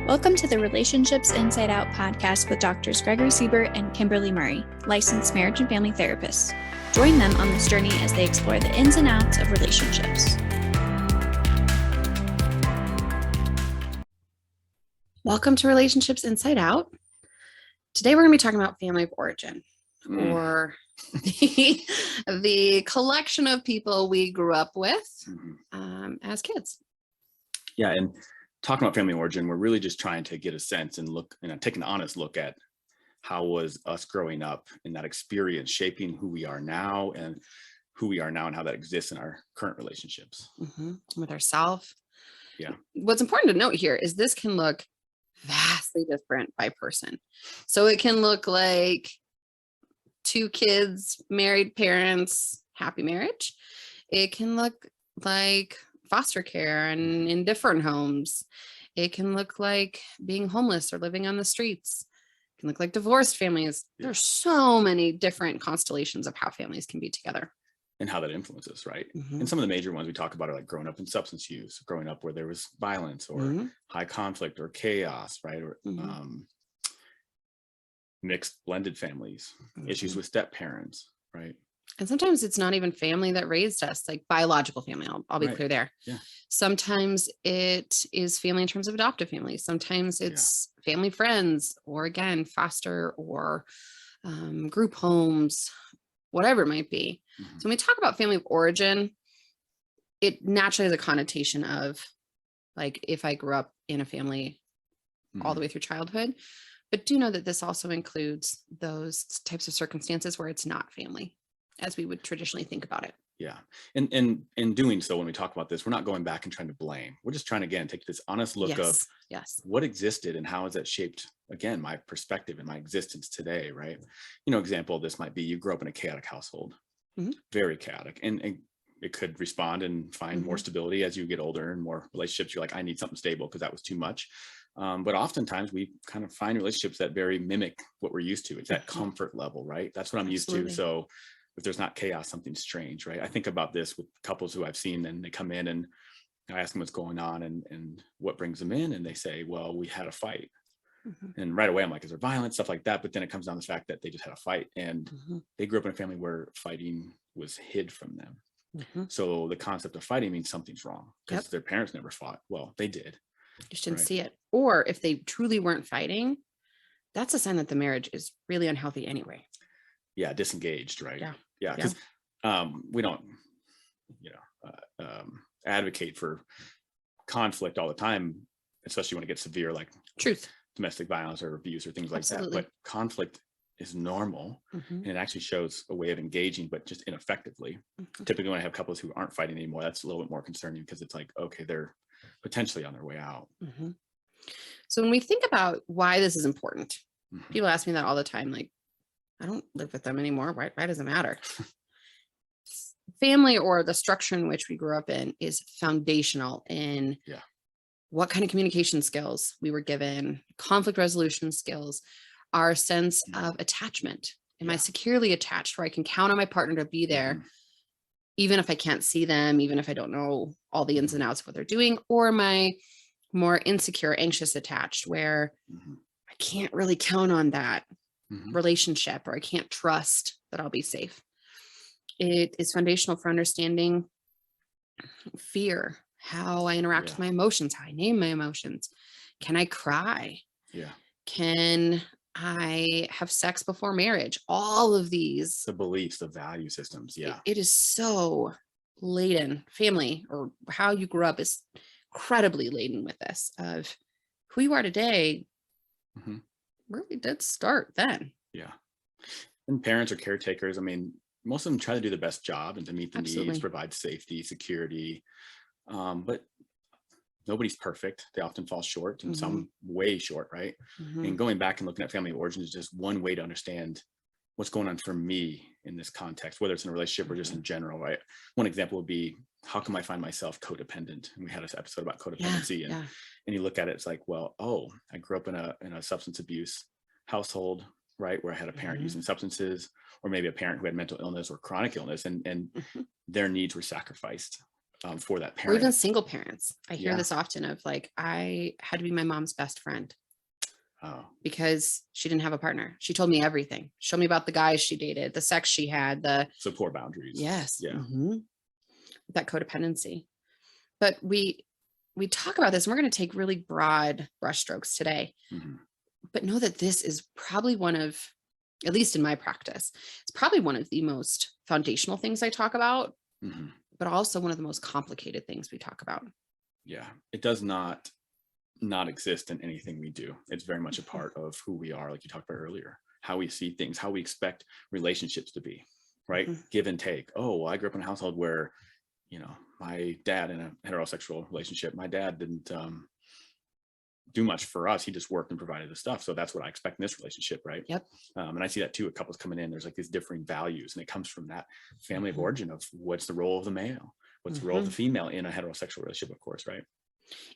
Welcome to the Relationships Inside Out podcast with Doctors Gregory Siebert and Kimberly Murray, licensed marriage and family therapists. Join them on this journey as they explore the ins and outs of relationships. Welcome to Relationships Inside Out. Today we're going to be talking about family of origin, or the collection of people we grew up with as kids. Yeah, and talking about family origin, we're really just trying to get a sense and look, take an honest look at how was us growing up in that experience shaping who we are now and how that exists in our current relationships. With ourselves. Yeah. What's important to note here is this can look vastly different by person. So it can look like two kids, married parents, happy marriage. It can look like foster care and in different homes. It can look like being homeless or living on the streets. It can look like divorced families. There's so many different constellations of how families can be together. And how that influences, right? And some of the major ones we talk about are like growing up in substance use, growing up where there was violence or high conflict or chaos, right? Or mixed blended families, issues with step parents, right? And sometimes it's not even family that raised us, like biological family. I'll be clear there. Yeah. Sometimes it is family in terms of adoptive families. Sometimes it's family friends, or again, foster or group homes, whatever it might be. So when we talk about family of origin, it naturally has a connotation of like if I grew up in a family all the way through childhood. But do know that this also includes those types of circumstances where it's not family, as we would traditionally think about it. Yeah. And in doing so, when we talk about this, we're not going back and trying to blame. We're just trying to, again, take this honest look of what existed and how has that shaped, again, my perspective and my existence today, right? Example of this might be you grew up in a chaotic household, very chaotic. And it could respond and find more stability as you get older and more relationships. You're like, I need something stable because that was too much. But oftentimes we kind of find relationships that very mimic what we're used to. It's that comfort level, right? That's what I'm used to. So if there's not chaos, something's strange, right? I think about this with couples who I've seen, and they come in and I ask them what's going on and what brings them in. And they say, well, we had a fight. And right away, I'm like, is there violence, stuff like that? But then it comes down to the fact that they just had a fight, and they grew up in a family where fighting was hid from them. So the concept of fighting means something's wrong because their parents never fought. Well, they did. Just didn't see it. Or if they truly weren't fighting, that's a sign that the marriage is really unhealthy anyway. Yeah, disengaged, right? Yeah, because we don't, advocate for conflict all the time, especially when it gets severe, like domestic violence or abuse or things like that. But conflict is normal, and it actually shows a way of engaging, but just ineffectively. Typically, when I have couples who aren't fighting anymore, that's a little bit more concerning because it's like, okay, they're potentially on their way out. So when we think about why this is important, people ask me that all the time, like, I don't live with them anymore. Why does it matter? Family, or the structure in which we grew up in, is foundational in what kind of communication skills we were given, conflict resolution skills, our sense of attachment. Am I securely attached where I can count on my partner to be there, even if I can't see them, even if I don't know all the ins and outs of what they're doing? Or am I more insecure, anxious attached, where I can't really count on that relationship, or I can't trust that I'll be safe? It is foundational for understanding fear, how I interact with my emotions, how I name my emotions. Can I cry? Can I have sex before marriage? All of these. The beliefs, the value systems. It is so laden. Family, or how you grew up, is incredibly laden with this of who you are today. Really did start then. And parents or caretakers, I mean, most of them try to do the best job and to meet the needs, provide safety, security. But nobody's perfect. They often fall short, and some way short, right? And going back and looking at family of origin is just one way to understand what's going on for me in this context, whether it's in a relationship or just in general, right? One example would be, how come I find myself codependent? And we had this episode about codependency, and you look at it, it's like, well, I grew up in a substance abuse household, right, where I had a parent using substances, or maybe a parent who had mental illness or chronic illness, and their needs were sacrificed for that Or parent. even single parents. I hear this often of like, I had to be my mom's best friend. Oh. Because she didn't have a partner. She told me everything. Showed me about the guys she dated, the sex she had, so poor boundaries. Yes. Yeah. That codependency. But we talk about this, and we're going to take really broad brushstrokes today. But know that this is probably one of, at least in my practice, it's probably one of the most foundational things I talk about, but also one of the most complicated things we talk about. Yeah. It does not exist in anything we do. It's very much a part of who we are, like you talked about earlier, how we see things, how we expect relationships to be, right? Give and take. Oh, well, I grew up in a household where, my dad, in a heterosexual relationship, my dad didn't do much for us. He just worked and provided the stuff. So that's what I expect in this relationship, right? Yep. And I see that too with couples coming in. There's like these differing values, and it comes from that family of origin of what's the role of the male, what's the role of the female in a heterosexual relationship, of course, right?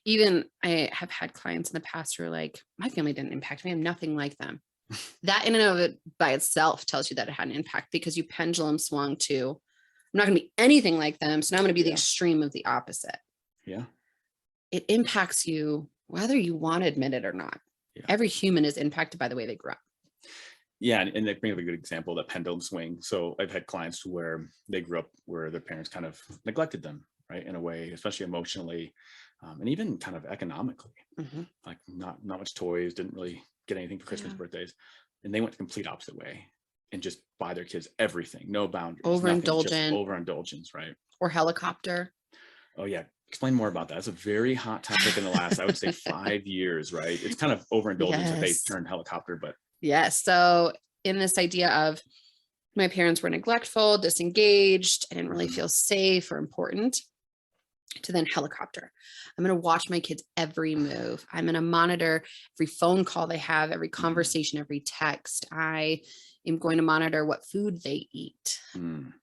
Even I have had clients in the past who are like, my family didn't impact me. I'm nothing like them. That in and of it by itself tells you that it had an impact, because you pendulum swung to, I'm not going to be anything like them. So now I'm going to be the extreme of the opposite. Yeah. It impacts you whether you want to admit it or not. Yeah. Every human is impacted by the way they grew up. Yeah. And they bring up a good example, that pendulum swing. So I've had clients where they grew up where their parents kind of neglected them, right? In a way, especially emotionally, and even kind of economically, like not much toys, didn't really get anything for Christmas, birthdays. And they went the complete opposite way and just buy their kids everything, no boundaries, overindulgence, right? Or helicopter. Oh yeah. Explain more about that. It's a very hot topic in the last, I would say 5 years, right? It's kind of overindulgence that they turned helicopter, but. Yes. So in this idea of my parents were neglectful, disengaged, I didn't really feel safe or important, to then helicopter. I'm going to watch my kids' every move. I'm going to monitor every phone call they have, every conversation, every text. I am going to monitor what food they eat.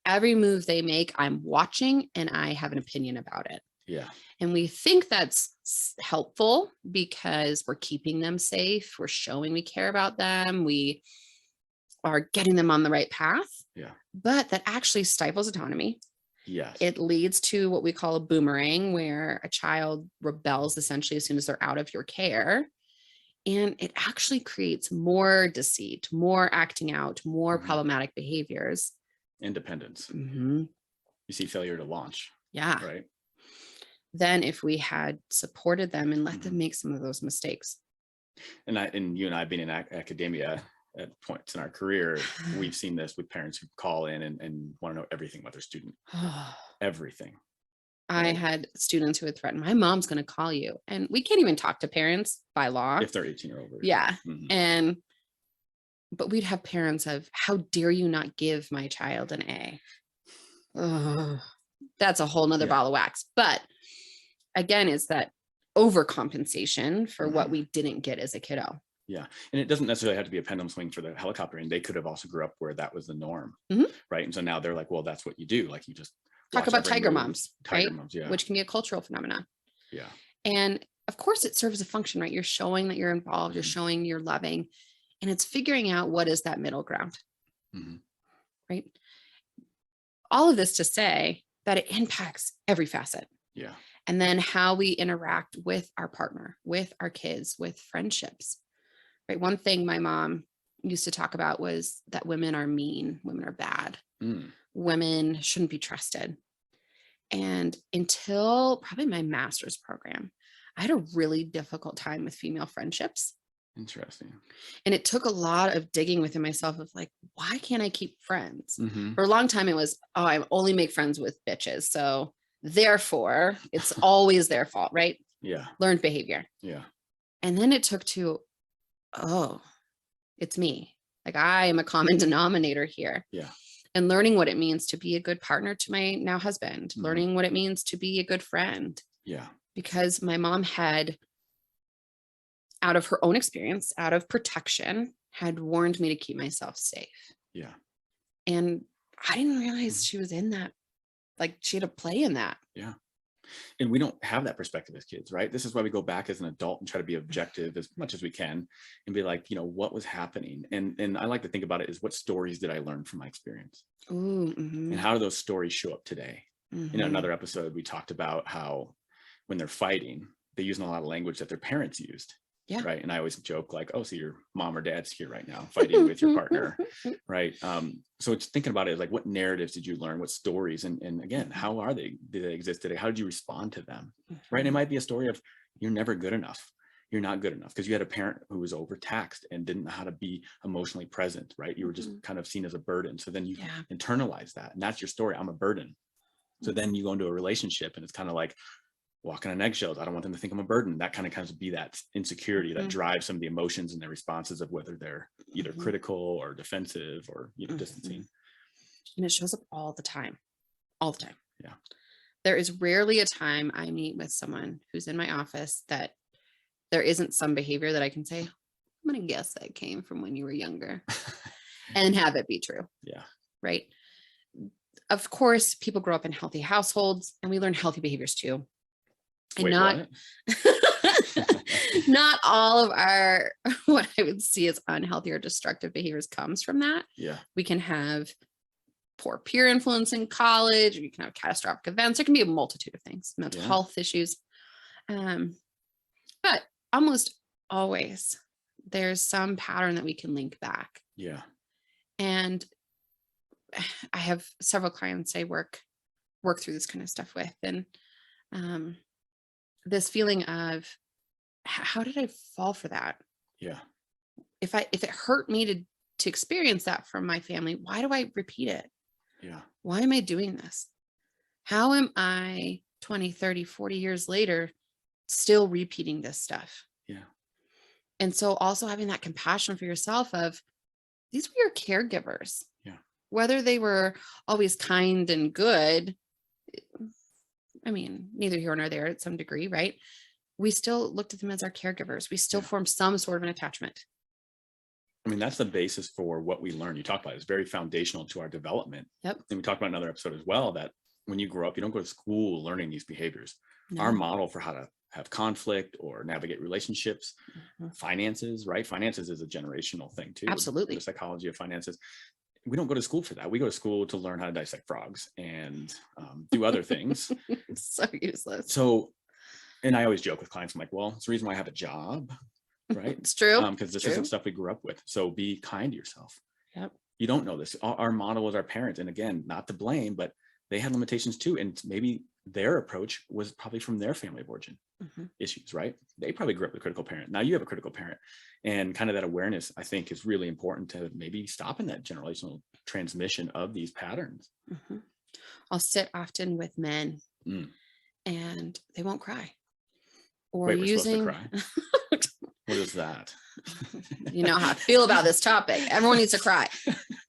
Every move they make, I'm watching, and I have an opinion about it. Yeah. And we think that's helpful because we're keeping them safe. We're showing we care about them. We are getting them on the right path. Yeah. But that actually stifles autonomy. Yes. It leads to what we call a boomerang, where a child rebels essentially as soon as they're out of your care. And it actually creates more deceit, more acting out, more problematic behaviors. Independence. You see failure to launch. Yeah. Right. Then if we had supported them and let them make some of those mistakes. And you and I being in academia at points in our career, we've seen this with parents who call in and want to know everything about their student. Everything. I had students who would threaten, my mom's going to call you. And we can't even talk to parents by law. If they're 18 or over. Yeah. But we'd have parents of, how dare you not give my child an A? That's a whole nother ball of wax. But again, it's that overcompensation for what we didn't get as a kiddo. Yeah. And it doesn't necessarily have to be a pendulum swing for the helicopter. And they could have also grew up where that was the norm. Right. And so now they're like, well, that's what you do. Like, you just talk about tiger moms, right? Moms, yeah. Which can be a cultural phenomenon. Yeah. And of course it serves a function, right? You're showing that you're involved, you're showing you're loving, and it's figuring out what is that middle ground, right? All of this to say that it impacts every facet. Yeah. And then how we interact with our partner, with our kids, with friendships, right? One thing my mom used to talk about was that women are mean, women are bad. Women shouldn't be trusted. And until probably my master's program, I had a really difficult time with female friendships. Interesting. And it took a lot of digging within myself of like, why can't I keep friends? For a long time, it was, oh, I only make friends with bitches. So therefore, it's always their fault, right? Yeah. Learned behavior. Yeah. And then it took to, oh, it's me. Like, I am a common denominator here. Yeah. And learning what it means to be a good partner to my now husband, learning what it means to be a good friend. Yeah. Because my mom had, out of her own experience, out of protection, had warned me to keep myself safe. Yeah. And I didn't realize she was in that, like she had a play in that. Yeah. And we don't have that perspective as kids, right? This is why we go back as an adult and try to be objective as much as we can and be like, what was happening? And I like to think about it as, what stories did I learn from my experience? And how do those stories show up today? In another episode, we talked about how when they're fighting, they're using a lot of language that their parents used. Yeah. Right. And I always joke like, oh, so your mom or dad's here right now fighting with your partner. Right. So it's thinking about it like, what narratives did you learn? What stories? And again, how are they? Did they exist today? How did you respond to them? Right. And it might be a story of you're never good enough. You're not good enough because you had a parent who was overtaxed and didn't know how to be emotionally present. Right. You were just kind of seen as a burden. So then you internalize that. And that's your story. I'm a burden. So then you go into a relationship and it's kind of like, walking on eggshells. I don't want them to think I'm a burden. That kind of be that insecurity that drives some of the emotions and their responses of whether they're either critical or defensive or distancing. And it shows up all the time. All the time. Yeah. There is rarely a time I meet with someone who's in my office that there isn't some behavior that I can say, I'm going to guess that came from when you were younger and have it be true. Yeah. Right. Of course, people grow up in healthy households and we learn healthy behaviors too. And not not all of our what I would see as unhealthy or destructive behaviors comes from that. Yeah. We can have poor peer influence in college, or you can have catastrophic events. There can be a multitude of things, mental health issues. But almost always there's some pattern that we can link back. Yeah. And I have several clients I work through this kind of stuff with. And this feeling of how did I fall for that? Yeah. If it hurt me to experience that from my family, why do I repeat it? Yeah. Why am I doing this? How am I 20, 30, 40 years later still repeating this stuff? Yeah. And so also having that compassion for yourself of these were your caregivers. Yeah. Whether they were always kind and good, I mean, neither here nor there at some degree, right? We still looked at them as our caregivers. We still form some sort of an attachment. I mean, that's the basis for what we learn. You talk about it. It's very foundational to our development. Yep. And we talked about another episode as well, that when you grow up, you don't go to school learning these behaviors. No. Our model for how to have conflict or navigate relationships, finances, right? Finances is a generational thing too. Absolutely. The psychology of finances. We don't go to school for that. We go to school to learn how to dissect frogs and do other things. So useless. So, and I always joke with clients, I'm like, well, it's the reason why I have a job, right? It's true. Because this isn't stuff we grew up with. So be kind to yourself. Yep. You don't know this. Our model was our parents. And again, not to blame, but they had limitations too. And maybe their approach was probably from their family of origin issues, right? They probably grew up with a critical parent. Now you have a critical parent, and kind of that awareness, I think, is really important to maybe stopping that generational transmission of these patterns. I'll sit often with men and they won't cry. Or wait, we're using supposed to cry? What is that? You know how I feel about this topic. Everyone needs to cry.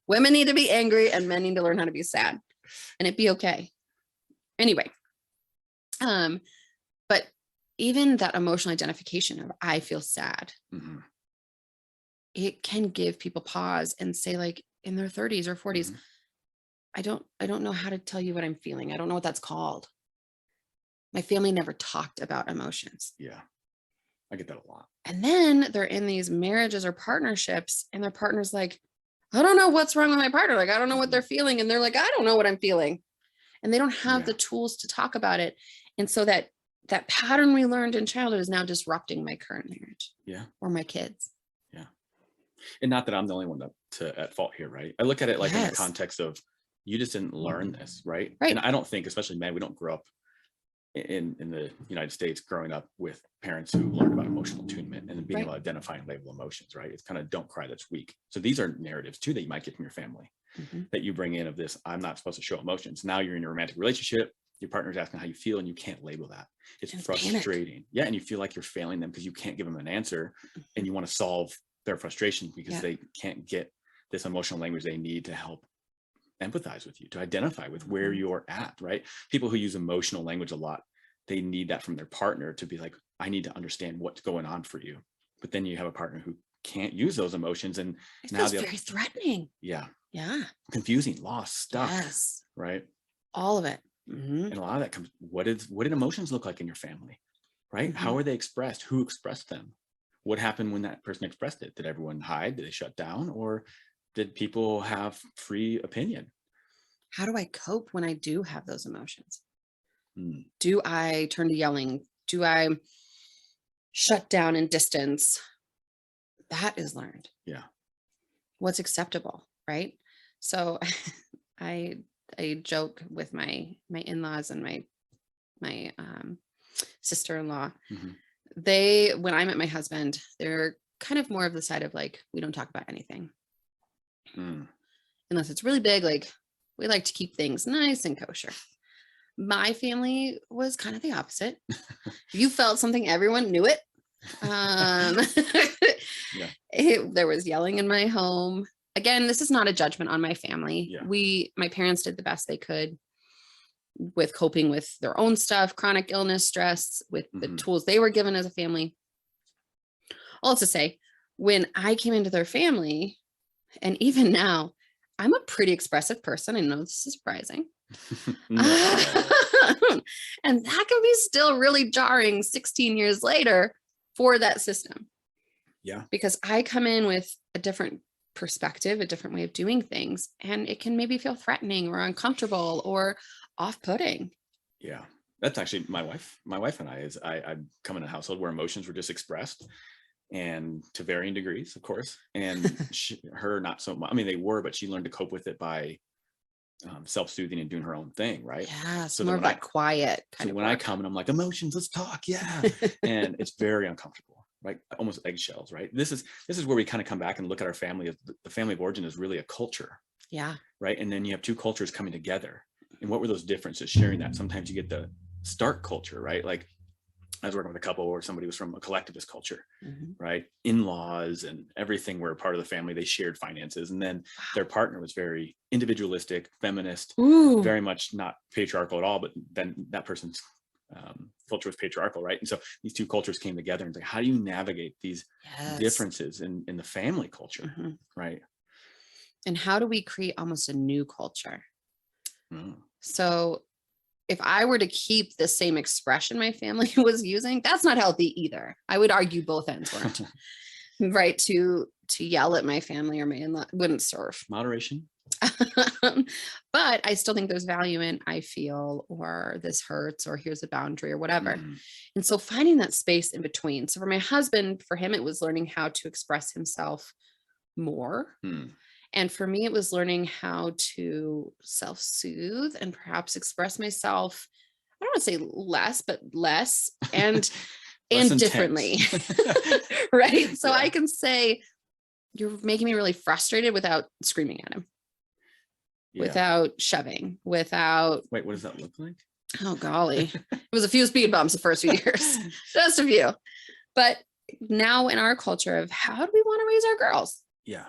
Women need to be angry and men need to learn how to be sad, and it'd be okay. Anyway, but even that emotional identification of I feel sad, it can give people pause and say, like, in their 30s or 40s, I don't know how to tell you what I'm feeling. I don't know what that's called. My family never talked about emotions. Yeah, I get that a lot. And then they're in these marriages or partnerships and their partner's like, I don't know what's wrong with my partner. Like, I don't know what they're feeling. And they're like, I don't know what I'm feeling. And they don't have the tools to talk about it. And so that pattern we learned in childhood is now disrupting my current marriage. Yeah. Or my kids. Yeah. And not that I'm the only one at fault here, right? I look at it like in the context of you just didn't learn this, right? Right. And I don't think, especially men, we don't grow up in the United States growing up with parents who learned about emotional attunement and being able to identify and label emotions, right? It's kind of don't cry, that's weak. So these are narratives too that you might get from your family that you bring in of this, I'm not supposed to show emotions. Now you're in a romantic relationship, your partner's asking how you feel and you can't label that. It's frustrating. Panic. Yeah. And you feel like you're failing them because you can't give them an answer and you want to solve their frustration because they can't get this emotional language they need to help empathize with you, to identify with where you're at, right? People who use emotional language a lot, they need that from their partner to be like, I need to understand what's going on for you. But then you have a partner who can't use those emotions, and it feels very threatening. Yeah. Confusing, lost, stuck. Right. All of it. And a lot of that comes, what did emotions look like in your family, right? How are they expressed? Who expressed them? What happened when that person expressed it? Did everyone hide? Did they shut down? Or did people have free opinion? how do I cope when I do have those emotions? Mm. Do I turn to yelling? Do I shut down and distance? That is learned. Yeah. What's acceptable, right? So I joke with my in-laws and my sister-in-law. Mm-hmm. When I met my husband, they're kind of more of the side of like, we don't talk about anything. Unless it's really big, like we like to keep things nice and kosher. My family was kind of the opposite. If you felt something, everyone knew it. There was yelling in my home. Again, this is not a judgment on my family. Yeah. My parents did the best they could with coping with their own stuff, chronic illness, stress, with the tools they were given as a family. All to say, when I came into their family, and even now, I'm a pretty expressive person. I know this is surprising. And that can be still really jarring 16 years later for that system. Yeah. Because I come in with a different perspective, a different way of doing things, and it can maybe feel threatening or uncomfortable or off-putting. Yeah. That's actually my wife and I come in a household where emotions were just expressed, and to varying degrees, of course. And her not so much. I mean, they were, but she learned to cope with it by self-soothing and doing her own thing, right? Yeah, so more of that quiet kind of when work. I come and I'm like, emotions, let's talk. Yeah. And it's very uncomfortable, right? Almost eggshells, right? This is where we kind of come back and look at our family. The family of origin is really a culture. Yeah. Right. And then you have two cultures coming together. And what were those differences? Sharing that. Sometimes you get the stark culture, right? Like I was working with a couple where somebody was from a collectivist culture, right? In-laws and everything were a part of the family. They shared finances. And then their partner was very individualistic, feminist, very much not patriarchal at all, but then that person's culture was patriarchal, right? And so these two cultures came together and like, how do you navigate these differences in the family culture, right? And how do we create almost a new culture? So if I were to keep the same expression my family was using, that's not healthy either. I would argue both ends weren't. Right. To yell at my family or my in-law wouldn't serve. Moderation. But I still think there's value in I feel, or this hurts, or here's a boundary or whatever. And so finding that space in between. So for my husband, for him, it was learning how to express himself more. And for me, it was learning how to self-soothe and perhaps express myself. I don't want to say less, but less and and differently. Right. So I can say, you're making me really frustrated without screaming at him, without shoving, without. Wait, what does that look like? Oh, golly. It was a few speed bumps the first few years, just a few. But now in our culture of how do we want to raise our girls? Yeah.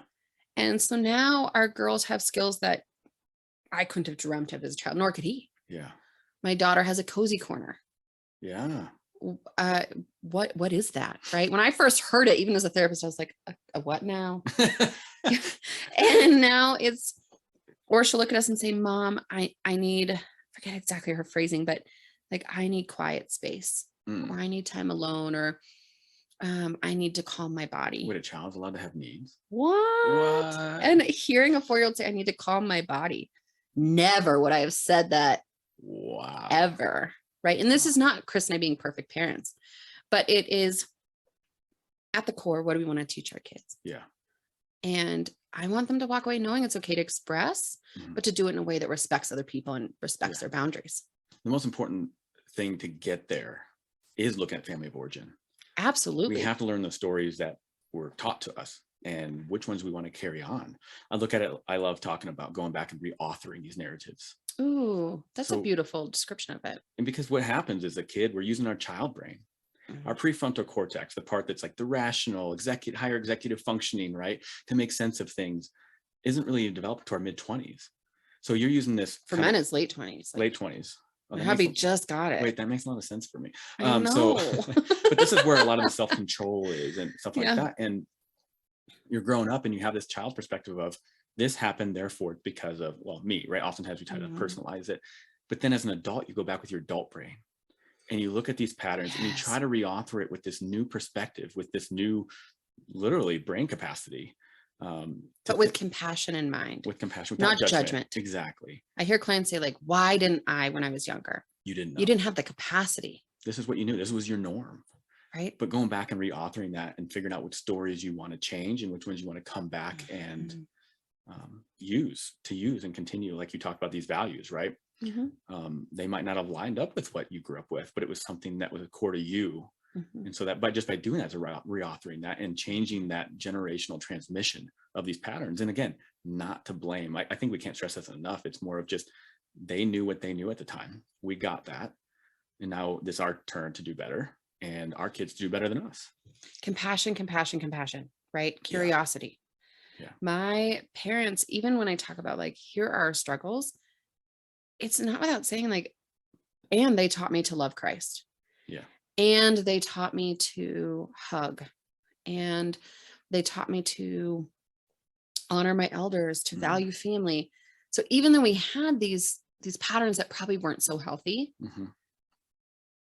And so now our girls have skills that I couldn't have dreamt of as a child, nor could he. Yeah. My daughter has a cozy corner. Yeah. What is that? Right. When I first heard it, even as a therapist, I was like, a what now? And now or she'll look at us and say, Mom, I need, forget exactly her phrasing, but like, I need quiet space, or I need time alone, or I need to calm my body. Wait, a child's allowed to have needs? What? And hearing a 4-year-old say, I need to calm my body. Never would I have said that. Wow. Ever. Right. And this is not Chris and I being perfect parents, but it is at the core, what do we want to teach our kids? Yeah. And I want them to walk away knowing it's okay to express, but to do it in a way that respects other people and respects their boundaries. The most important thing to get there is looking at family of origin. Absolutely. We have to learn the stories that were taught to us and which ones we want to carry on. I look at it, I love talking about going back and reauthoring these narratives. Ooh, that's a beautiful description of it. And because what happens as a kid, we're using our child brain, our prefrontal cortex, the part that's like the rational, higher executive functioning, right? To make sense of things isn't really developed to our mid-20s. So you're using this. For men, it's late 20s. Late 20s. My hubby just got it. Wait, that makes a lot of sense for me. I know. But this is where a lot of the self-control is and stuff like that. And you're growing up and you have this child perspective of this happened, therefore, because of, well, me, right? Oftentimes we try to personalize it. But then as an adult, you go back with your adult brain and you look at these patterns and you try to reauthor it with this new perspective, with this new, literally, brain capacity. But with compassion in mind. With compassion, not judgment. Exactly. I hear clients say like, why didn't I when I was younger? You didn't know. You didn't have the capacity. This is what you knew. This was your norm. Right. But going back and reauthoring that and figuring out which stories you want to change and which ones you want to come back and use and continue, like you talked about these values, right? They might not have lined up with what you grew up with, but it was something that was a core to you. And so that by doing that, reauthoring that and changing that generational transmission of these patterns. And again, not to blame. I think we can't stress this enough. It's more of just, they knew what they knew at the time. We got that. And now it's our turn to do better, and our kids do better than us. Compassion, right? Curiosity. Yeah. My parents, even when I talk about like, here are our struggles, it's not without saying like, and they taught me to love Christ. Yeah. And they taught me to hug, and they taught me to honor my elders, to value family. So even though we had these patterns that probably weren't so healthy,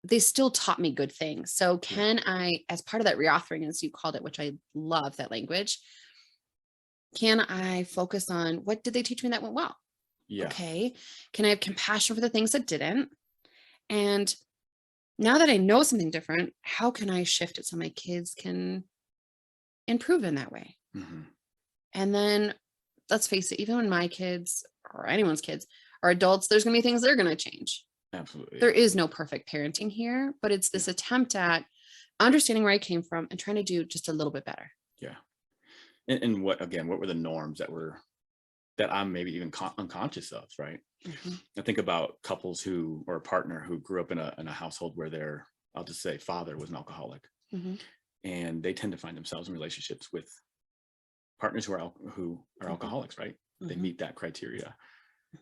they still taught me good things. So can I, as part of that reauthoring, as you called it, which I love that language, can I focus on what did they teach me that went well? Yeah. Okay. Can I have compassion for the things that didn't? And now that I know something different, how can I shift it so my kids can improve in that way? And then let's face it, even when my kids or anyone's kids are adults, there's going to be things they're going to change. Absolutely. There is no perfect parenting here, but it's this attempt at understanding where I came from and trying to do just a little bit better. Yeah. And what were the norms that I'm maybe even unconscious of, right? I think about couples or a partner who grew up in a household where I'll just say father was an alcoholic, and they tend to find themselves in relationships with partners who are alcoholics, right? They meet that criteria,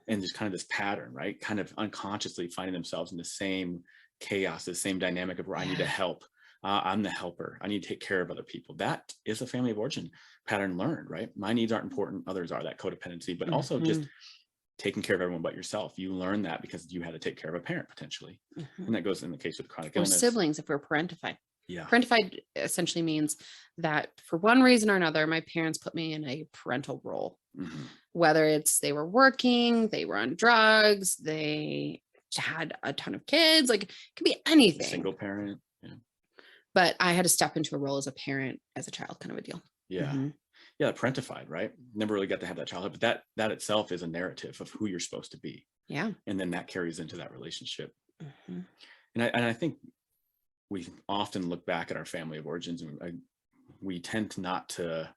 and there's kind of this pattern, right? Kind of unconsciously finding themselves in the same chaos, the same dynamic of where I need to help. I'm the helper. I need to take care of other people. That is a family of origin pattern learned, right? My needs aren't important. Others are, that codependency, but also just taking care of everyone but yourself. You learn that because you had to take care of a parent potentially. And that goes in the case with chronic illness. Or siblings if we're parentified. Yeah. Parentified essentially means that for one reason or another, my parents put me in a parental role, whether it's they were working, they were on drugs, they had a ton of kids, like it could be anything. Single parent. Yeah. But I had to step into a role as a parent, as a child, kind of a deal. Yeah. Yeah. Parentified, right? Never really got to have that childhood, but that itself is a narrative of who you're supposed to be. Yeah. And then that carries into that relationship. And I think we often look back at our family of origins, and we tend to not to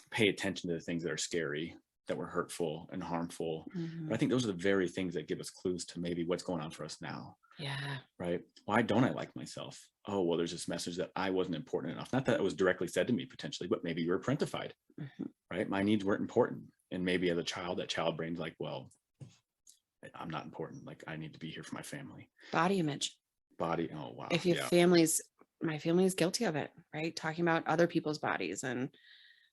pay attention to the things that are scary, that were hurtful and harmful. But I think those are the very things that give us clues to maybe what's going on for us now. Yeah. Right. Why don't I like myself? Oh, well, there's this message that I wasn't important enough. Not that it was directly said to me potentially, but maybe you were parentified, right? My needs weren't important. And maybe as a child, that child brain's like, well, I'm not important. Like I need to be here for my family. Body image. Oh, wow. If your my family is guilty of it, right? Talking about other people's bodies and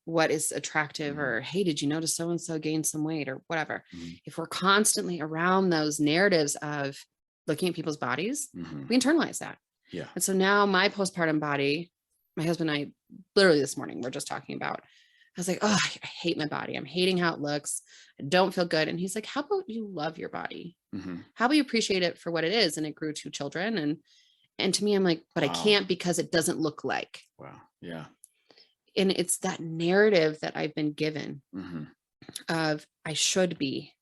what is attractive, or, hey, did you notice so-and-so gained some weight or whatever. If we're constantly around those narratives of looking at people's bodies, we internalize that. Yeah. And so now my postpartum body, my husband and I, literally this morning, we're just talking about, I was like, oh, I hate my body. I'm hating how it looks. I don't feel good. And he's like, how about you love your body? How about you appreciate it for what it is? And it grew 2 children. And to me, I'm like, but I can't because it doesn't look like. Wow. Yeah. And it's that narrative that I've been given of I should be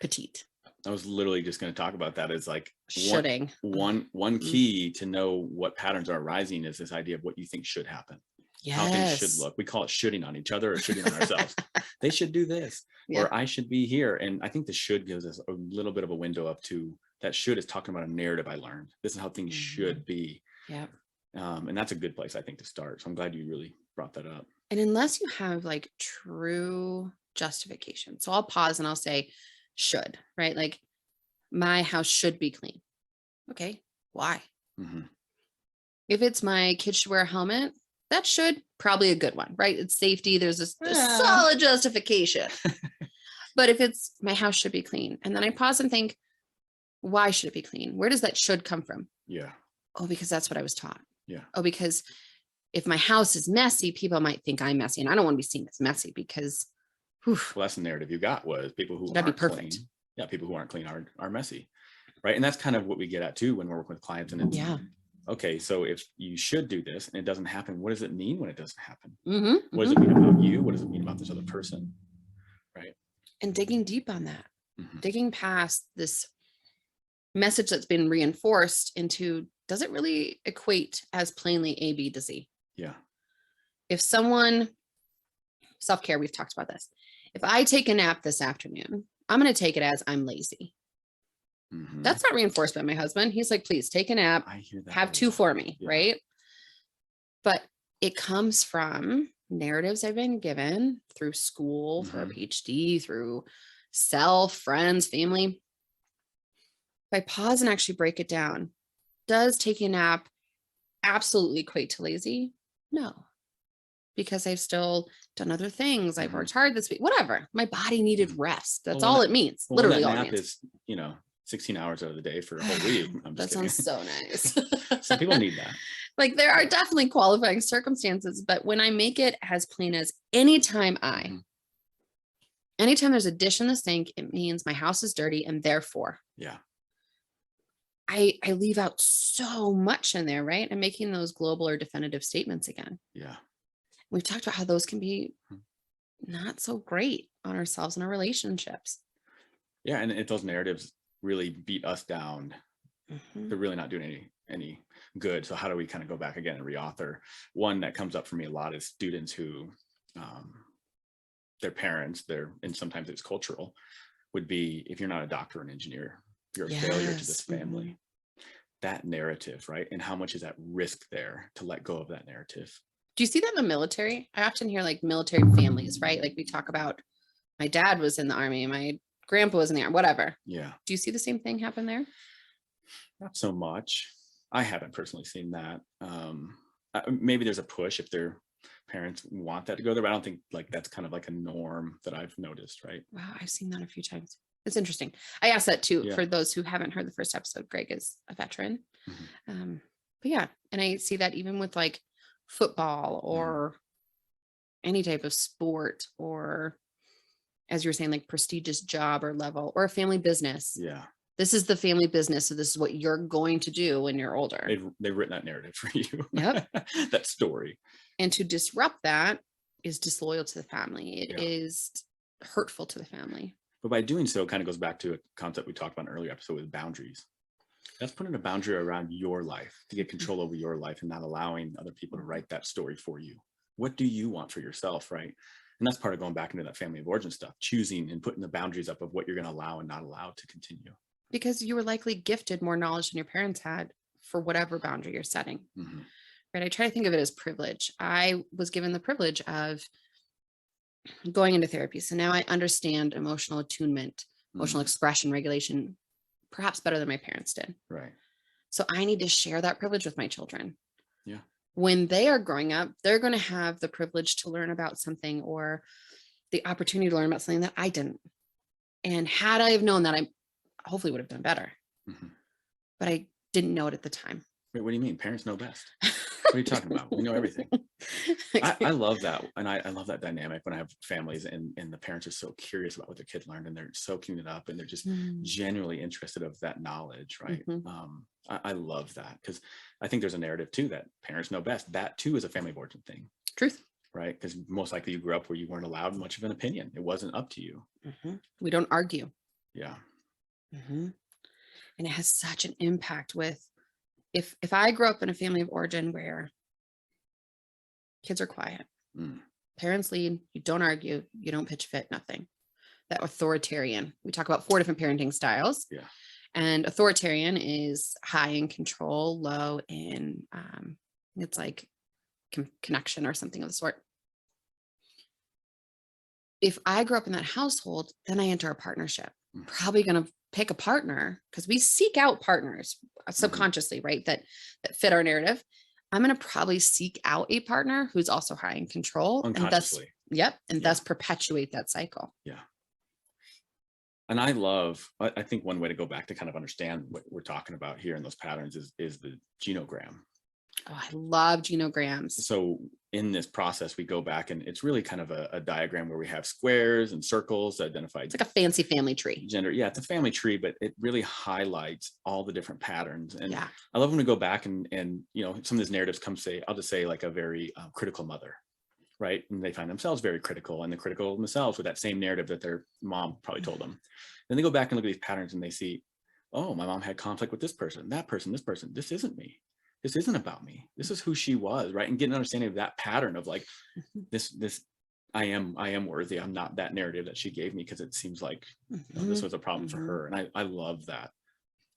petite. I was literally just going to talk about that as like shoulding. One key to know what patterns are arising is this idea of what you think should happen. Yes. How things should look. We call it shooting on each other or shooting on ourselves. They should do this, or I should be here. And I think the should gives us a little bit of a window up to that. Should is talking about a narrative I learned. This is how things should be. Yeah. And that's a good place, I think, to start. So I'm glad you really brought that up. And unless you have like true justification. So I'll pause and I'll say should, right? Like my house should be clean. Okay. Why? If it's my kids should wear a helmet, that should probably a good one, right? It's safety. There's a solid justification. But if it's my house should be clean, and then I pause and think, why should it be clean? Where does that should come from? Yeah. Oh, because that's what I was taught. Yeah. Oh, because if my house is messy, people might think I'm messy, and I don't want to be seen as messy because well, that's the narrative you got, was people who aren't clean. Yeah, people who aren't clean are messy, right? And that's kind of what we get at too when we're working with clients. And it's okay, so if you should do this and it doesn't happen, what does it mean when it doesn't happen? What does it mean about you? What does it mean about this other person? Right. And digging deep on that, digging past this message that's been reinforced into, does it really equate as plainly A, B to Z? Yeah. If someone, self-care, we've talked about this. If I take a nap this afternoon, I'm going to take it as I'm lazy. That's not reinforced by my husband. He's like, please take a nap, I hear that, have two for me. Right. But it comes from narratives I've been given through school, through a PhD, through self, friends, family. If I pause and actually break it down, does taking a nap absolutely equate to lazy? No, because I've still done other things. I've worked hard this week, whatever. My body needed rest. That's all it means. Literally all it means. Is, 16 hours out of the day for a whole week. That sounds so nice. Some people need that. Like, there are definitely qualifying circumstances, but when I make it as plain as anytime there's a dish in the sink, it means my house is dirty, and therefore, I leave out so much in there, right? I'm making those global or definitive statements again. Yeah. We've talked about how those can be not so great on ourselves and our relationships. Yeah, and those narratives really beat us down. They're really not doing any good. So how do we kind of go back again and reauthor? One that comes up for me a lot is students who their parents, and sometimes it's cultural, would be, if you're not a doctor or an engineer, you're a failure to this family. That narrative, right? And how much is at risk there to let go of that narrative? Do you see that in the military? I often hear like military families, right? Like we talk about, my dad was in the Army, my grandpa was in the Army, whatever. Yeah. Do you see the same thing happen there? Not so much. I haven't personally seen that. Maybe there's a push if their parents want that to go there, but I don't think like that's kind of like a norm that I've noticed, right? Wow, I've seen that a few times. It's interesting. I asked that too, for those who haven't heard the first episode. Greg is a veteran. But yeah, and I see that even with like football or any type of sport, or as you were saying, like prestigious job or level, or a family business. Yeah. This is the family business. So this is what you're going to do when you're older. They've written that narrative for you. Yep. That story. And to disrupt that is disloyal to the family. It is hurtful to the family. But by doing so, it kind of goes back to a concept we talked about in an earlier episode with boundaries. That's putting a boundary around your life to get control over your life and not allowing other people to write that story for you. What do you want for yourself, right? And that's part of going back into that family of origin stuff, choosing and putting the boundaries up of what you're going to allow and not allow to continue. Because you were likely gifted more knowledge than your parents had for whatever boundary you're setting. Right? I try to think of it as privilege. I was given the privilege of going into therapy. So now I understand emotional attunement, emotional expression, regulation, perhaps better than my parents did. Right. So I need to share that privilege with my children. Yeah. When they are growing up, they're going to have the privilege to learn about something, or the opportunity to learn about something that I didn't. And had I have known that, I hopefully would have done better. But I didn't know it at the time. Wait, what do you mean? Parents know best. What are you talking about? We know everything. I love that. And I love that dynamic when I have families and the parents are so curious about what their kid learned, and they're soaking it up, and they're just genuinely interested of that knowledge, right? I love that, because I think there's a narrative too that parents know best. That too is a family of origin thing. Truth. Right? Because most likely you grew up where you weren't allowed much of an opinion. It wasn't up to you. We don't argue. Yeah. And it has such an impact with, if I grew up in a family of origin where kids are quiet, parents lead, you don't argue, you don't pitch fit, nothing. That authoritarian, we talk about 4 different parenting styles. Yeah. And authoritarian is high in control, low in, it's like connection or something of the sort. If I grew up in that household, then I enter a partnership. Probably going to pick a partner, because we seek out partners subconsciously, right? That fit our narrative. I'm going to probably seek out a partner who's also high in control. Unconsciously. And thus perpetuate that cycle. Yeah. And I think one way to go back to kind of understand what we're talking about here in those patterns is the genogram. Oh, I love genograms. So in this process, we go back and it's really kind of a diagram where we have squares and circles that identify. It's like a fancy family tree. Gender. Yeah, it's a family tree, but it really highlights all the different patterns. And yeah. I love when we go back and you know, some of these narratives come say, I'll just say like a very critical mother, right? And they find themselves very critical, and they're critical of themselves with that same narrative that their mom probably told them. Then they go back and look at these patterns and they see, oh, my mom had conflict with this person, that person, this person. This isn't me. This isn't about me. This is who she was, right? And get an understanding of that pattern of like, this, I am worthy. I'm not that narrative that she gave me, because it seems like you know, this was a problem for her. And I love that.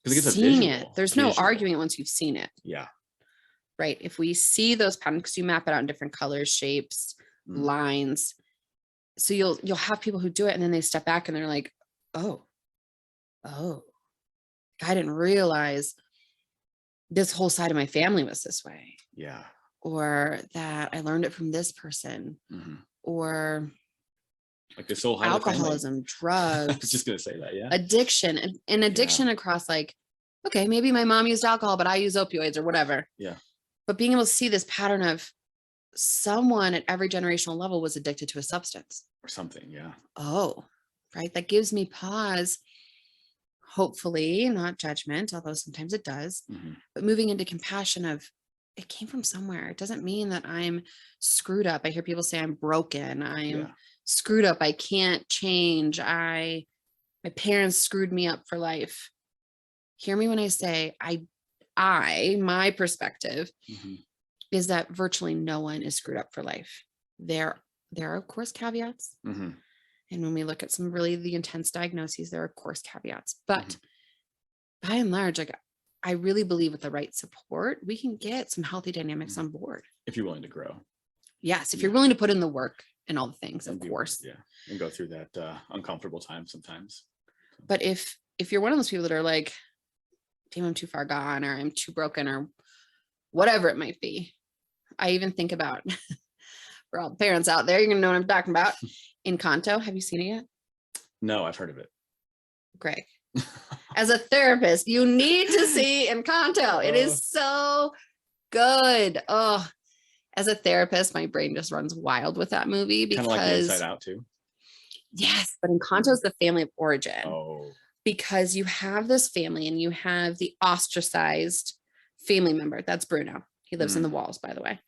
Because it gets seeing a it. There's no arguing it once you've seen it. Yeah. Right. If we see those patterns, because you map it out in different colors, shapes, lines. So you'll have people who do it and then they step back and they're like, oh, I didn't realize this whole side of my family was this way. Yeah. Or that I learned it from this person. Or like this whole alcoholism, drugs. I was just gonna say that. Yeah. Addiction, and addiction across like, okay, maybe my mom used alcohol, but I use opioids or whatever. Yeah. But being able to see this pattern of someone at every generational level was addicted to a substance or something. Yeah. Oh, right. That gives me pause. Hopefully not judgment, although sometimes it does, but moving into compassion of it came from somewhere. It doesn't mean that I'm screwed up. I hear people say I'm broken. I'm screwed up. I can't change. My parents screwed me up for life. Hear me when I say my perspective is that virtually no one is screwed up for life. There are of course caveats. And when we look at some really the intense diagnoses, there are of course caveats, but by and large, like I really believe with the right support, we can get some healthy dynamics on board. If you're willing to grow. Yes. If you're willing to put in the work and all the things, of course. Yeah. And go through that uncomfortable time sometimes. But if you're one of those people that are like, damn, I'm too far gone, or I'm too broken, or whatever it might be. I even think about for all the parents out there, you're gonna know what I'm talking about. Encanto, have you seen it yet? No, I've heard of it. Greg, as a therapist, you need to see Encanto. It is so good. Oh, as a therapist, my brain just runs wild with that movie because kind of like Inside Out too. Yes, but Encanto is the family of origin. Oh. Because you have this family and you have the ostracized family member. That's Bruno. He lives in the walls, by the way.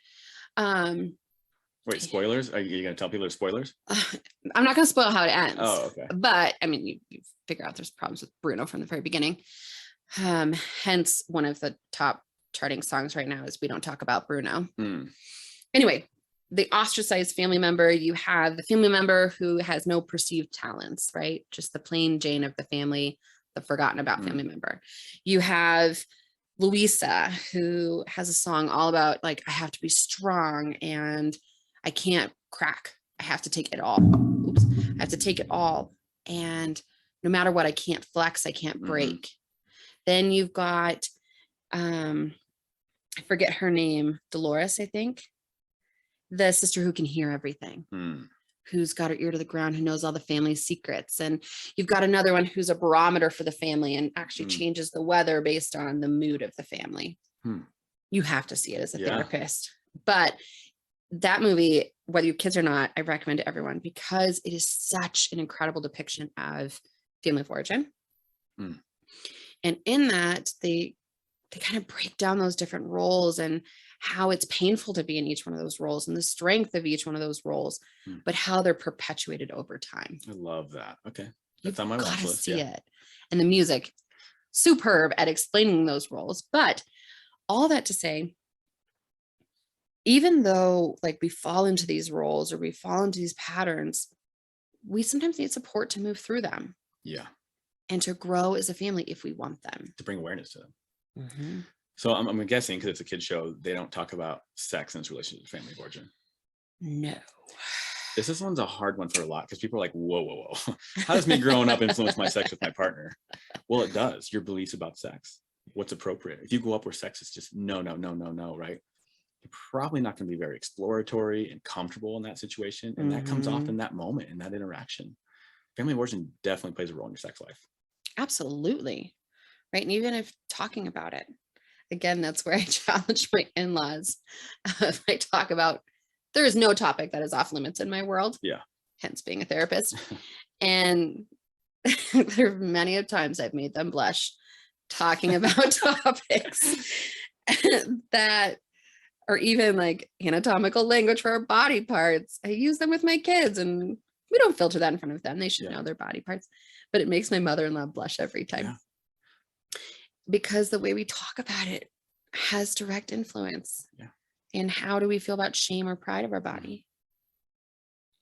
Wait, spoilers? Are you going to tell people there's spoilers? I'm not going to spoil how it ends. Oh, okay. But I mean, you figure out there's problems with Bruno from the very beginning. Hence, one of the top charting songs right now is We Don't Talk About Bruno. Anyway, the ostracized family member, you have the family member who has no perceived talents, right? Just the plain Jane of the family, the forgotten about family member. You have Louisa, who has a song all about like, I have to be strong and I can't crack. I have to take it all. Oops. I have to take it all. And no matter what, I can't flex. I can't break. Then you've got, I forget her name, Dolores, I think. The sister who can hear everything, who's got her ear to the ground, who knows all the family's secrets. And you've got another one who's a barometer for the family and actually changes the weather based on the mood of the family. You have to see it as a therapist. But that movie, whether you have kids or not, I recommend to everyone because it is such an incredible depiction of family of origin. And in that, they kind of break down those different roles and how it's painful to be in each one of those roles and the strength of each one of those roles, but how they're perpetuated over time. I love that. Okay. That's on my watch list. See it. And the music, superb at explaining those roles. But all that to say, even though like we fall into these roles or we fall into these patterns, we sometimes need support to move through them. Yeah. And to grow as a family if we want them. To bring awareness to them. So I'm guessing because it's a kid's show, they don't talk about sex and its relationship to family of origin. No. This one's a hard one for a lot because people are like, whoa. How does me growing up influence my sex with my partner? Well, it does. Your beliefs about sex, what's appropriate. If you go up where sex is just no, right? You're probably not going to be very exploratory and comfortable in that situation. And that comes off in that moment, in that interaction. Family of origin definitely plays a role in your sex life. Absolutely. Right. And even if talking about it, again, that's where I challenge my in-laws. I talk about, there is no topic that is off limits in my world. Yeah. Hence being a therapist. And there are many of times I've made them blush talking about topics that, or even like anatomical language for our body parts. I use them with my kids and we don't filter that in front of them. They should know their body parts, but it makes my mother-in-law blush every time because the way we talk about it has direct influence. And how do we feel about shame or pride of our body?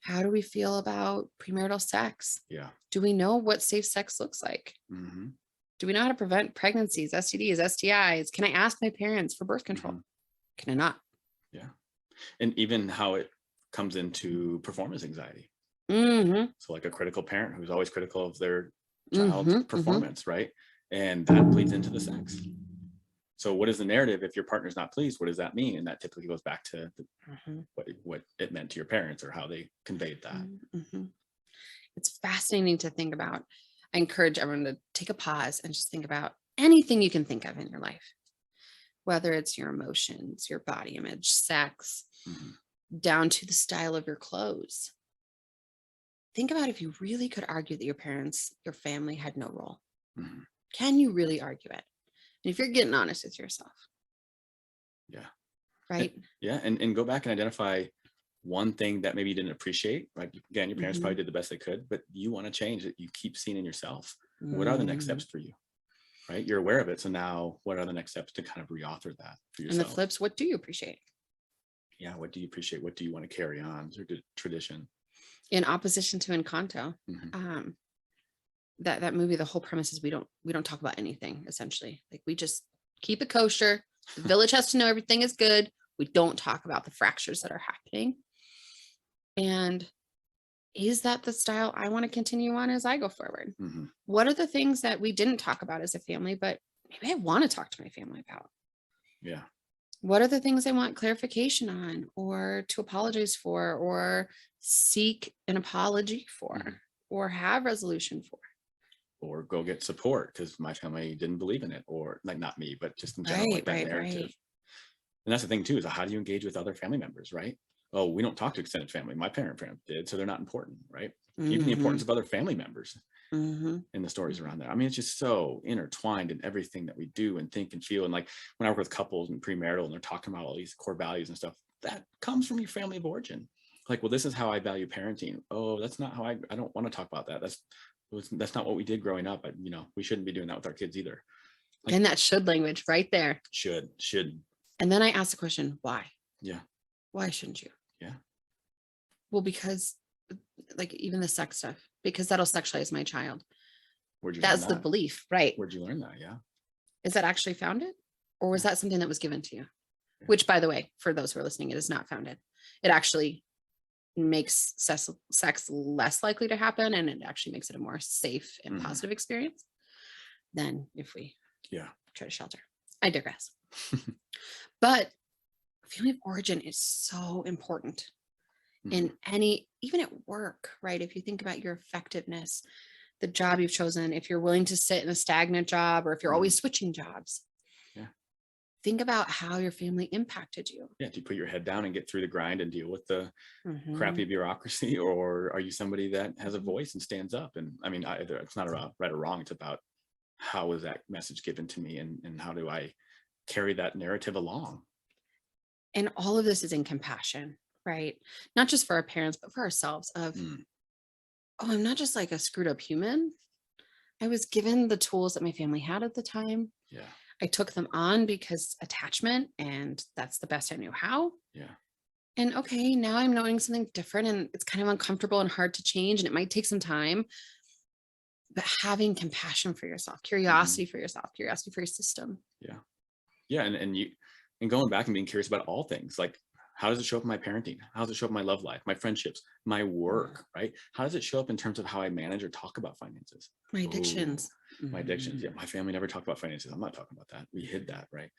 How do we feel about premarital sex? Do we know what safe sex looks like? Do we know how to prevent pregnancies, STDs, STIs? Can I ask my parents for birth control? Can I not? And even how it comes into performance anxiety. So like a critical parent who's always critical of their child's performance, right? And that bleeds into the sex. So what is the narrative if your partner's not pleased? What does that mean? And that typically goes back to what it meant to your parents or how they conveyed that. It's fascinating to think about. I encourage everyone to take a pause and just think about anything you can think of in your life, whether it's your emotions, your body image, sex, down to the style of your clothes. Think about if you really could argue that your parents, your family had no role. Can you really argue it? And if you're getting honest with yourself. Right. And go back and identify one thing that maybe you didn't appreciate, right? Again, your parents probably did the best they could, but you want to change it. You keep seeing in yourself. What are the next steps for you? Right? You're aware of it. So now what are the next steps to kind of reauthor that for yourself? And the flips, what do you appreciate? What do you appreciate? What do you want to carry on? Is there a tradition? In opposition to Encanto, that movie, the whole premise is we don't talk about anything, essentially. Like we just keep it kosher. The village has to know everything is good. We don't talk about the fractures that are happening. And is that the style I want to continue on as I go forward? What are the things that we didn't talk about as a family, but maybe I want to talk to my family about? What are the things I want clarification on or to apologize for or seek an apology for or have resolution for? Or go get support because my family didn't believe in it, or like not me, but just in general, like that narrative. And that's the thing too, is how do you engage with other family members, right? Oh, we don't talk to extended family. My parent did, so they're not important, right? Even the importance of other family members in the stories around that. I mean, it's just so intertwined in everything that we do and think and feel. And like when I work with couples and premarital and they're talking about all these core values and stuff, that comes from your family of origin. Like, well, this is how I value parenting. Oh, that's not how I don't want to talk about that. That's not what we did growing up. We shouldn't be doing that with our kids either. Like, and that should language right there. Should. And then I ask the question, why? Why shouldn't you? Well, because like even the sex stuff, because that'll sexualize my child. That's the belief, right? Where'd you learn that? Is that actually founded? Or was that something that was given to you? Which, by the way, for those who are listening, it is not founded. It actually makes sex less likely to happen, and it actually makes it a more safe and positive experience than if we try to shelter. I digress. But family of origin is so important in even at work, right? If you think about your effectiveness, the job you've chosen, if you're willing to sit in a stagnant job or if you're always switching jobs, think about how your family impacted you. Do you put your head down and get through the grind and deal with the crappy bureaucracy, or are you somebody that has a voice and stands up? And I mean, it's not about right or wrong. It's about how was that message given to me, and how do I carry that narrative along? And all of this is in compassion, right? Not just for our parents, but for ourselves of, oh, I'm not just like a screwed up human. I was given the tools that my family had at the time. I took them on because attachment, and that's the best I knew how. And okay, now I'm knowing something different, and it's kind of uncomfortable and hard to change, and it might take some time. But having compassion for yourself, curiosity for yourself, curiosity for your system. And going back and being curious about all things, like how does it show up in my parenting? How does it show up in my love life, my friendships, my work, right? How does it show up in terms of how I manage or talk about finances? My addictions. My addictions. My family never talked about finances. I'm not talking about that. We hid that, right?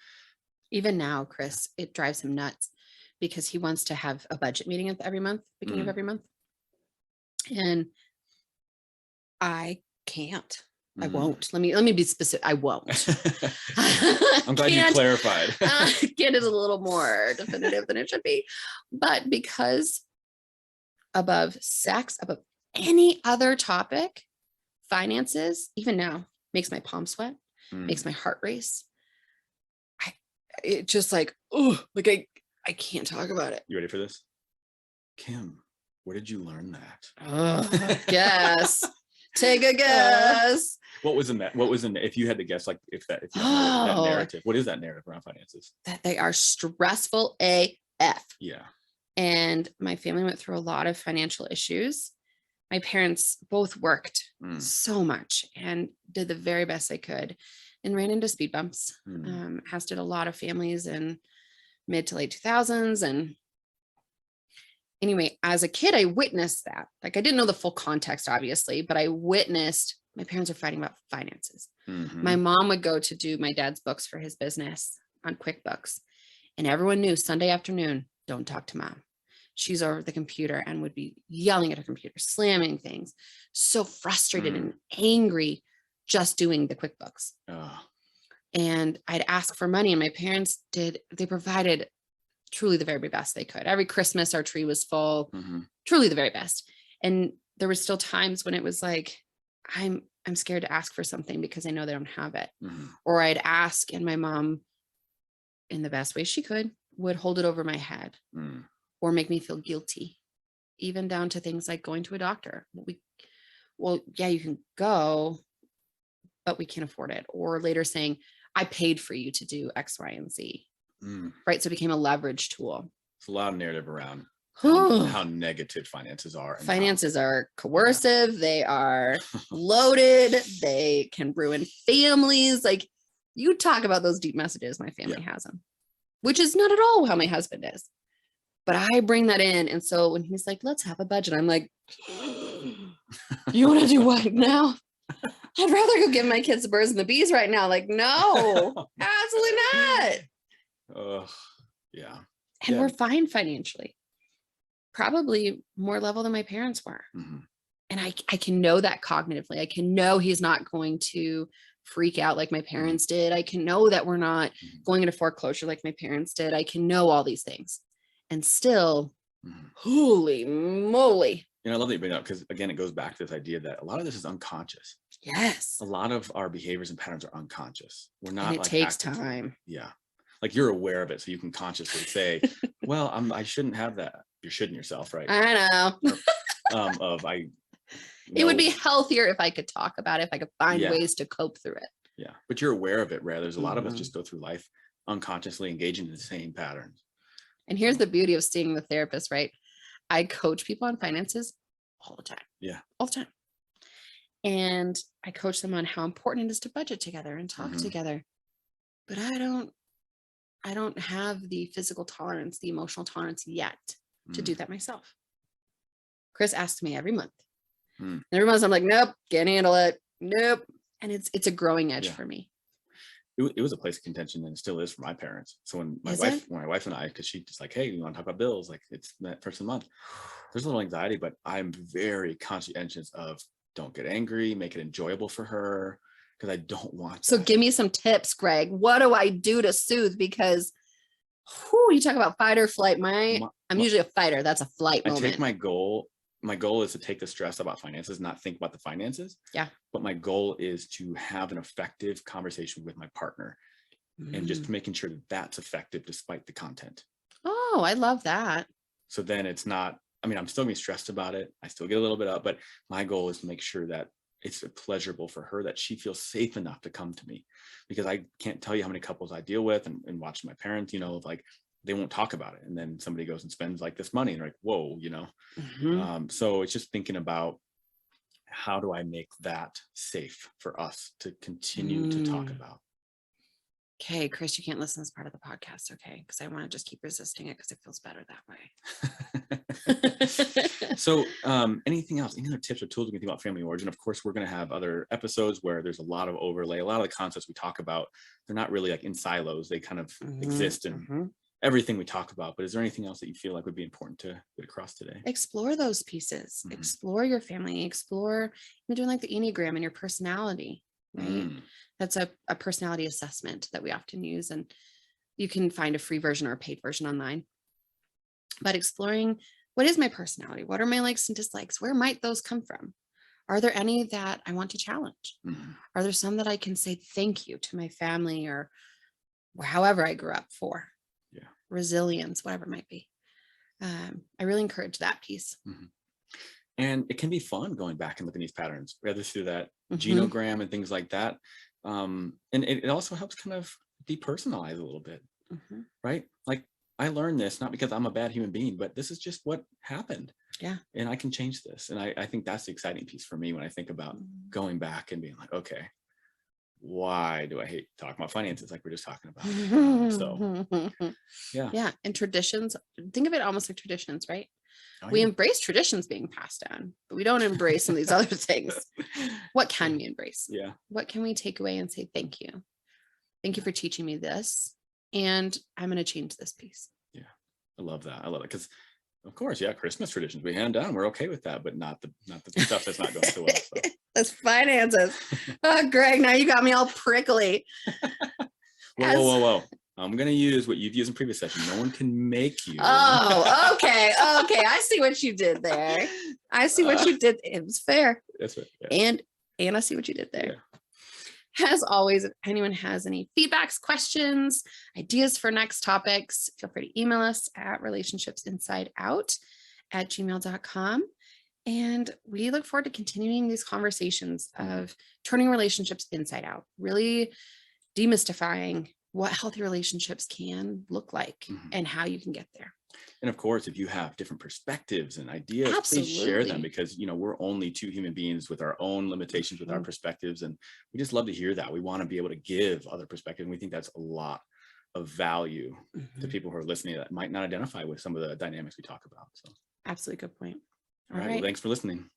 Even now, Chris, it drives him nuts because he wants to have a budget meeting every month, beginning of every month. And I can't. I won't. Let me be specific. I won't. I'm glad you clarified. Kant is a little more definitive than it should be. But because above sex, above any other topic, finances, even now, makes my palms sweat, makes my heart race. It just like, oh, like I can't talk about it. You ready for this? Kim, where did you learn that? Guess. Take a guess. What was in that? What was in if you had to guess, like if you had that narrative, what is that narrative around finances? That they are stressful AF. Yeah. And my family went through a lot of financial issues. My parents both worked so much and did the very best they could and ran into speed bumps, as did a lot of families in mid to late 2000s. And anyway, as a kid, I witnessed that. Like, I didn't know the full context, obviously, but I witnessed my parents are fighting about finances. My mom would go to do my dad's books for his business on QuickBooks. And everyone knew Sunday afternoon, don't talk to mom. She's over the computer and would be yelling at her computer, slamming things, so frustrated and angry just doing the QuickBooks. And I'd ask for money, and my parents they provided truly the very best they could. Every Christmas, our tree was full, truly the very best. And there were still times when it was like, I'm scared to ask for something because I know they don't have it. Or I'd ask, and my mom, in the best way she could, would hold it over my head or make me feel guilty, even down to things like going to a doctor. Well, yeah, you can go, but we can't afford it. Or later saying, I paid for you to do X, Y, and Z. Right. So it became a leverage tool. It's a lot of narrative around how negative finances are. Finances are coercive. They are loaded. They can ruin families. Like, you talk about those deep messages, my family has them, which is not at all how my husband is. But I bring that in. And so when he's like, let's have a budget, I'm like, you want to do what now? I'd rather go give my kids the birds and the bees right now. Like, no, absolutely not. Yeah. And we're fine financially, probably more level than my parents were. And I can know that cognitively. I can know he's not going to freak out like my parents did. I can know that we're not going into foreclosure like my parents did. I can know all these things. And still, holy moly. I love that you bring it up, because again, it goes back to this idea that a lot of this is unconscious. Yes. A lot of our behaviors and patterns are unconscious. We're not. And it takes time. Yeah. Like, you're aware of it, so you can consciously say, well, I shouldn't have that. You're shitting yourself, right? I know. It would be healthier if I could talk about it, if I could find ways to cope through it. Yeah. But you're aware of it, rather. There's a lot of us just go through life unconsciously engaging in the same patterns. And here's the beauty of seeing the therapist, right? I coach people on finances all the time. Yeah. All the time. And I coach them on how important it is to budget together and talk together. But I don't have the physical tolerance, the emotional tolerance yet to do that myself. Chris asks me every month. And every month I'm like, nope, can't handle it. Nope. And it's a growing edge for me. It was a place of contention, and it still is for my parents. So when my wife and I, because she's just like, hey, you want to talk about bills? Like, it's that first of the month. There's a little anxiety, but I'm very conscientious of, don't get angry, make it enjoyable for her, because I don't want So give me some tips, Greg. What do I do to soothe? Because you talk about fight or flight. I'm usually a fighter. That's a flight moment. I take my goal is to take the stress about finances, not think about the finances. Yeah. But my goal is to have an effective conversation with my partner and just making sure that that's effective despite the content. Oh, I love that. So then it's not, I'm still gonna be stressed about it. I still get a little bit up, but my goal is to make sure that it's pleasurable for her, that she feels safe enough to come to me, because I can't tell you how many couples I deal with and watching my parents, like, they won't talk about it. And then somebody goes and spends like this money and they're like, whoa, so it's just thinking about, how do I make that safe for us to continue to talk about? Okay, Chris, you can't listen to this part of the podcast, okay? Because I want to just keep resisting it because it feels better that way. So anything else, any other tips or tools we can think about family origin? Of course, we're going to have other episodes where there's a lot of overlay. A lot of the concepts we talk about, they're not really like in silos. They kind of exist in everything we talk about. But is there anything else that you feel like would be important to get across today? Explore those pieces. Explore your family. Explore, you're doing like the Enneagram and your personality. right? That's a personality assessment that we often use, and you can find a free version or a paid version online. But exploring, what is my personality? What are my likes and dislikes? Where might those come from? Are there any that I want to challenge? Are there some that I can say thank you to my family or however I grew up for? Resilience, whatever it might be. I really encourage that piece. And it can be fun going back and looking at these patterns, whether through that genogram and things like that. And it also helps kind of depersonalize a little bit, right? Like, I learned this not because I'm a bad human being, but this is just what happened. And I can change this. And I think that's the exciting piece for me when I think about going back and being like, okay, why do I hate talking about finances like we're just talking about? So yeah. And traditions, think of it almost like traditions, right? We embrace traditions being passed down, but we don't embrace some of these other things. What can we embrace? What can we take away and say thank you? Thank you for teaching me this, and I'm going to change this piece. I love that. I love it because, of course, Christmas traditions we hand down, we're okay with that, but not the stuff that's not going so well. So. That's finances. Oh, Greg, now you got me all prickly. Whoa. I'm going to use what you've used in previous sessions. No one can make you. Oh, okay. I see what you did there. I see what you did. It was fair. That's right. And I see what you did there. As always, if anyone has any feedbacks, questions, ideas for next topics, feel free to email us at relationshipsinsideout@gmail.com. And we look forward to continuing these conversations of turning relationships inside out, really demystifying what healthy relationships can look like and how you can get there. And of course, if you have different perspectives and ideas, please share them, because, we're only two human beings with our own limitations, with our perspectives. And we just love to hear that. We want to be able to give other perspectives. And we think that's a lot of value to people who are listening that might not identify with some of the dynamics we talk about. So absolutely good point. All right. Well, thanks for listening.